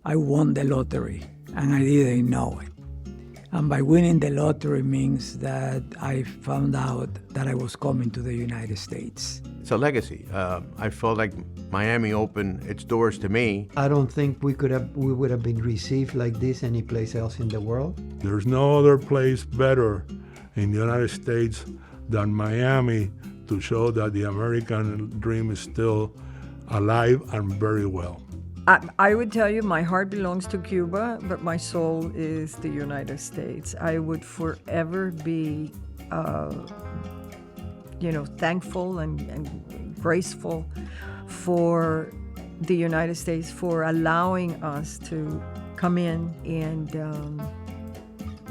I won the lottery, and I didn't know it. And by winning the lottery means that I found out that I was coming to the United States. It's a legacy. I felt like Miami opened its doors to me. I don't think we would have been received like this anyplace else in the world. There's no other place better in the United States than Miami to show that the American dream is still alive and very well. I would tell you my heart belongs to Cuba, but my soul is the United States. I would forever be, thankful and graceful for the United States for allowing us to come in and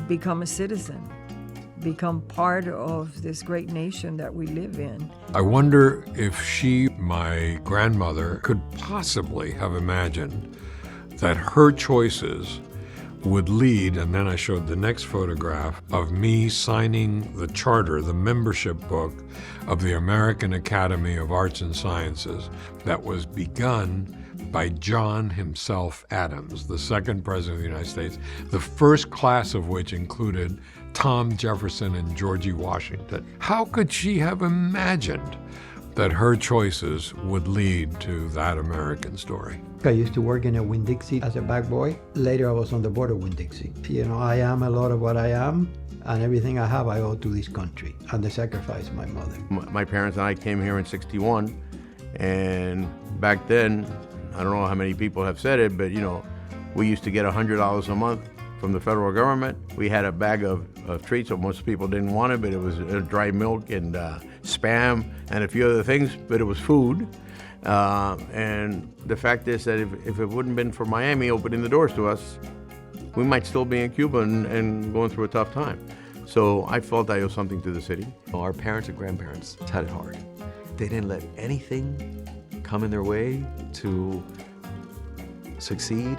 become a citizen, become part of this great nation that we live in. I wonder if she, my grandmother, could possibly have imagined that her choices would lead, and then I showed the next photograph of me signing the charter, the membership book of the American Academy of Arts and Sciences that was begun by John himself Adams, the second president of the United States, the first class of which included Tom Jefferson and Georgie Washington. How could she have imagined that her choices would lead to that American story? I used to work in a Winn-Dixie as a bag boy. Later, I was on the board of Winn-Dixie. I am a lot of what I am, and everything I have I owe to this country and the sacrifice of my mother. My parents and I came here in '61, and back then, I don't know how many people have said it, but we used to get $100 a month from the federal government. We had a bag of treats, so most people didn't want it, but it was dry milk and Spam and a few other things, but it was food. And the fact is that if it wouldn't have been for Miami opening the doors to us, we might still be in Cuba and going through a tough time. So I felt I owe something to the city. Our parents and grandparents had it hard. They didn't let anything come in their way to succeed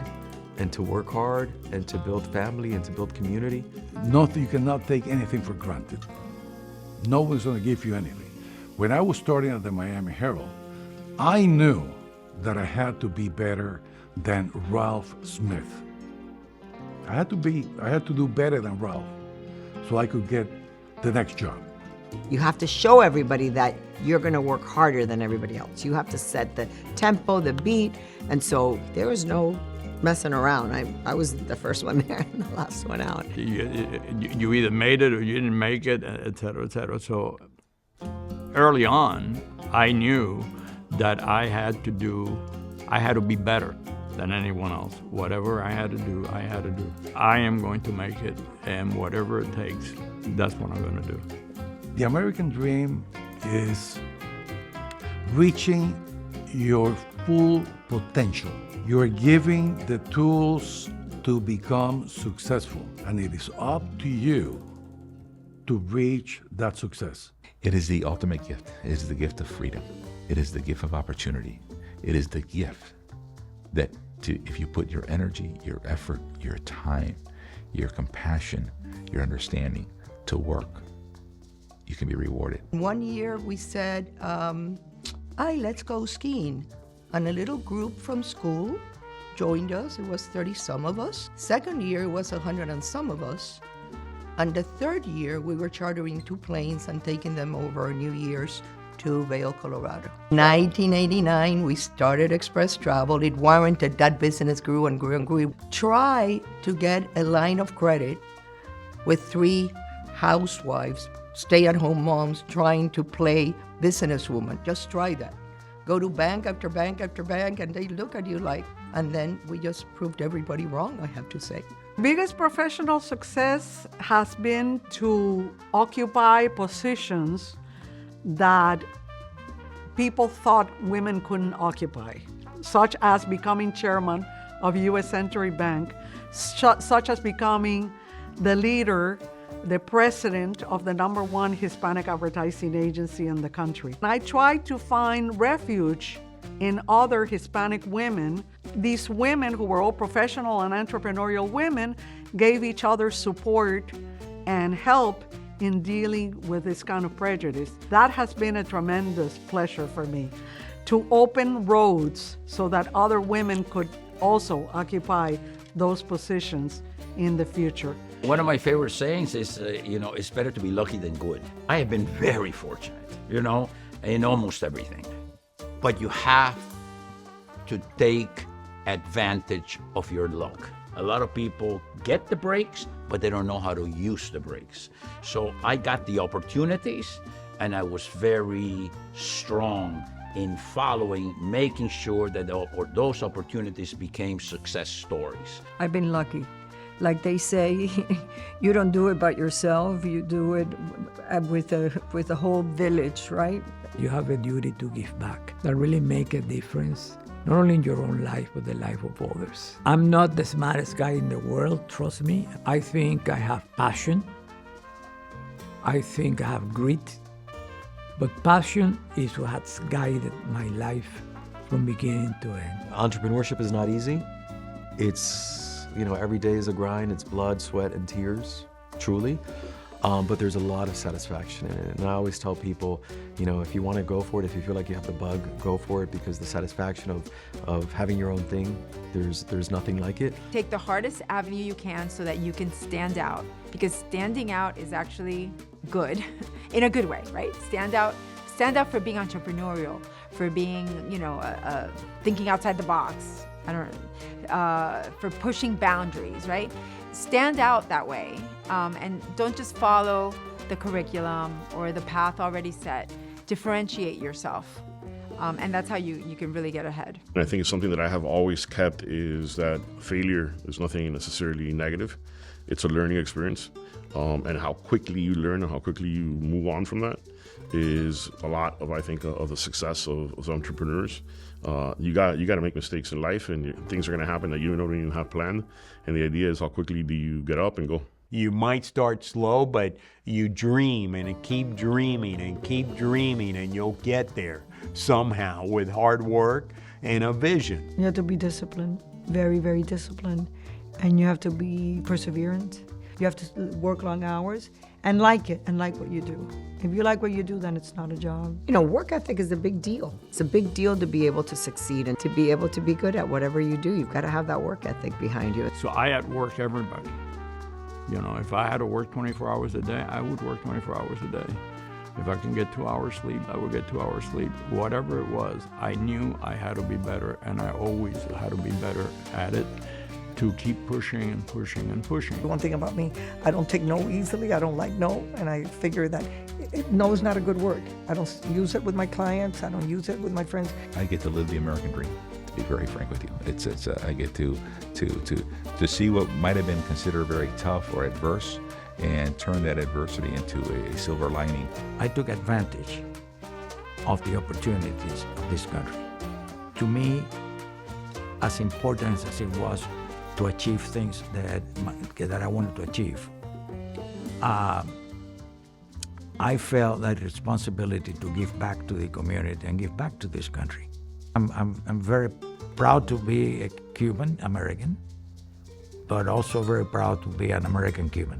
and to work hard and to build family and to build community. You cannot take anything for granted. No one's going to give you anything. When I was starting at the Miami Herald, I knew that I had to be better than Ralph Smith. I had to do better than Ralph so I could get the next job. You have to show everybody that you're going to work harder than everybody else. You have to set the tempo, the beat, and so there was no messing around. I was the first one there and the last one out. You either made it or you didn't make it, et cetera, et cetera. So early on, I knew that I had to be better than anyone else. Whatever I had to do, I had to do. I am going to make it, and whatever it takes, that's what I'm going to do. The American dream is reaching your full potential. You're giving the tools to become successful, and it is up to you to reach that success. It is the ultimate gift. It is the gift of freedom. It is the gift of opportunity. It is the gift that if you put your energy, your effort, your time, your compassion, your understanding to work, you can be rewarded. One year we said, let's go skiing. And a little group from school joined us. It was 30 some of us. Second year it was 100 and some of us. And the third year we were chartering 2 planes and taking them over New Year's to Vail, Colorado. 1989 we started Express Travel. It warranted that business grew and grew and grew. Try to get a line of credit with 3 housewives, stay-at-home moms trying to play businesswoman. Just try that. Go to bank after bank after bank, and they look at you like, and then we just proved everybody wrong, I have to say. Biggest professional success has been to occupy positions that people thought women couldn't occupy, such as becoming chairman of U.S. Century Bank, such as becoming the leader, the president of the #1 Hispanic advertising agency in the country. And I tried to find refuge in other Hispanic women. These women, who were all professional and entrepreneurial women, gave each other support and help in dealing with this kind of prejudice. That has been a tremendous pleasure for me, to open roads so that other women could also occupy those positions in the future. One of my favorite sayings is, it's better to be lucky than good. I have been very fortunate, in almost everything. But you have to take advantage of your luck. A lot of people get the breaks, but they don't know how to use the breaks. So I got the opportunities, and I was very strong in following, making sure that those opportunities became success stories. I've been lucky. Like they say, you don't do it by yourself, you do it with a whole village, right? You have a duty to give back that really make a difference, not only in your own life, but the life of others. I'm not the smartest guy in the world, trust me. I think I have passion. I think I have grit. But passion is what's guided my life from beginning to end. Entrepreneurship is not easy. It's, every day is a grind. It's blood, sweat, and tears, truly. But there's a lot of satisfaction in it. And I always tell people, if you want to go for it, if you feel like you have the bug, go for it, because the satisfaction of having your own thing, there's nothing like it. Take the hardest avenue you can so that you can stand out, because standing out is actually good, in a good way, right? Stand out for being entrepreneurial, for being, thinking outside the box. For pushing boundaries, right? Stand out that way, and don't just follow the curriculum or the path already set. Differentiate yourself, and that's how you can really get ahead. And I think it's something that I have always kept, is that failure is nothing necessarily negative. It's a learning experience, and how quickly you learn and how quickly you move on from that is a lot of, I think, of the success of entrepreneurs. You got to make mistakes in life, and things are going to happen that you don't even have planned. And the idea is, how quickly do you get up and go? You might start slow, but you dream and keep dreaming and keep dreaming, and you'll get there somehow with hard work and a vision. You have to be disciplined, very, very disciplined, and you have to be perseverant. You have to work long hours and like it and like what you do. If you like what you do, then it's not a job. Work ethic is a big deal. It's a big deal to be able to succeed and to be able to be good at whatever you do. You've got to have that work ethic behind you. So I outwork everybody. If I had to work 24 hours a day, I would work 24 hours a day. If I can get 2 hours sleep, I would get 2 hours sleep. Whatever it was, I knew I had to be better, and I always had to be better at it, to keep pushing and pushing and pushing. One thing about me, I don't take no easily. I don't like no, and I figure that no is not a good word. I don't use it with my clients. I don't use it with my friends. I get to live the American dream, to be very frank with you. I get to see what might have been considered very tough or adverse, and turn that adversity into a silver lining. I took advantage of the opportunities of this country. To me, as important as it was to achieve things that I wanted to achieve, I felt that responsibility to give back to the community and give back to this country. I'm very proud to be a Cuban American, but also very proud to be an American Cuban.